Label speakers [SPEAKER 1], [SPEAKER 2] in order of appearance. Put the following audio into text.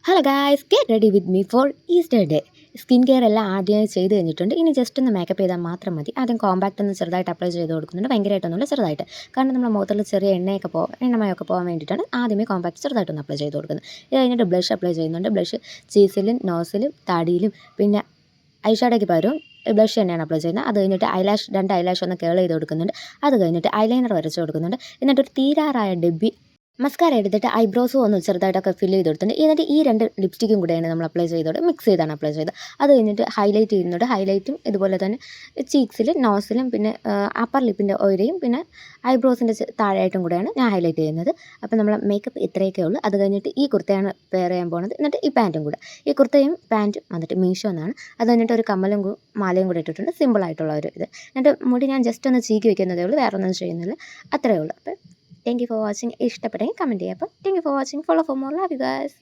[SPEAKER 1] Hello guys, get ready with me for Easter day. Skin care എല്ലാം ആദ്യമായി ചെയ്ത് കഴിഞ്ഞിട്ടുണ്ട്. ഇനി ജസ്റ്റ് ഒന്ന് മേക്കപ്പ് ചെയ്താൽ മാത്രം മതി. ആദ്യം കോമ്പാക്റ്റ് ഒന്ന് ചെറുതായിട്ട് അപ്ലൈ ചെയ്ത് കൊടുക്കുന്നുണ്ട്. ഭയങ്കരമായിട്ടൊന്നുമില്ല, ചെറുതായിട്ട്. കാരണം നമ്മുടെ മുഖത്തുള്ള ചെറിയ എണ്ണമയമൊക്കെ പോകാൻ വേണ്ടിയിട്ടാണ് ആദ്യമേ കോമ്പാക്റ്റ് ചെറുതായിട്ടൊന്ന് അപ്ലൈ ചെയ്ത് കൊടുക്കുന്നത്. ഇത് കഴിഞ്ഞിട്ട് ബ്ലഷ് അപ്ലൈ ചെയ്യുന്നുണ്ട്. ബ്ലഷ് ചീസിലും നോസിലും താടിയിലും പിന്നെ ഐഷാഡോയ്ക്ക് പകരം ബ്ലഷ് തന്നെയാണ് അപ്ലൈ ചെയ്യുന്നത്. അത് കഴിഞ്ഞിട്ട് രണ്ട് ഐലാഷ് ഒന്ന് കേൾ ചെയ്ത് കൊടുക്കുന്നുണ്ട്. അത് കഴിഞ്ഞിട്ട് ഐലൈനർ വരച്ച് കൊടുക്കുന്നുണ്ട്. എന്നിട്ടൊരു തീരാറായ ഡെബി മസ്കാര എടുത്തിട്ട് ഐബ്രോസും ഒന്ന് ചെറുതായിട്ടൊക്കെ ഫില്ല് ചെയ്ത് കൊടുത്തിട്ടുണ്ട്. എന്നിട്ട് ഈ രണ്ട് ലിപ്സ്റ്റിക്കും കൂടെയാണ് നമ്മൾ അപ്ലൈ ചെയ്തോട് മിക്സ് ചെയ്താണ് അപ്ലൈ ചെയ്തത്. അത് കഴിഞ്ഞിട്ട് ഹൈലൈറ്റ് ചെയ്യുന്നുണ്ട്. ഹൈലൈറ്റും ഇതുപോലെ തന്നെ ചീക്സിലും നോസിലും പിന്നെ അപ്പർ ലിപ്പിൻ്റെ ഓരയും പിന്നെ ഐബ്രോസിൻ്റെ താഴെയായിട്ടും കൂടെയാണ് ഞാൻ ഹൈലൈറ്റ് ചെയ്യുന്നത്. അപ്പോൾ നമ്മൾ മേക്കപ്പ് ഇത്രയൊക്കെ ഉള്ളൂ. അത് കഴിഞ്ഞിട്ട് ഈ കുർത്തയാണ് വെയർ ചെയ്യാൻ പോകുന്നത്. എന്നിട്ട് ഈ പാൻറ്റും കൂടെ, ഈ കുർത്തയും പാൻറ്റും വന്നിട്ട് മീഷോ എന്നാണ്. അത് കഴിഞ്ഞിട്ട് ഒരു കമ്മലും മാലയും കൂടെ ഇട്ടിട്ടുണ്ട്, സിമ്പിളായിട്ടുള്ള ഒരു ഇത്. എന്നിട്ട് മുടി ഞാൻ ജസ്റ്റ് ഒന്ന് ചീക്കി വെക്കുന്നതേ ഉള്ളൂ, വേറെ ഒന്നും ചെയ്യുന്നില്ല. അത്രയേ ഉള്ളൂ. അപ്പോൾ താങ്ക് യു ഫോർ വാച്ചിങ്. ഇഷ്ടപ്പെട്ടെങ്കിൽ കമൻറ്റ് ചെയ്യാം. അപ്പോൾ thank you for watching. Follow for more. Love you guys.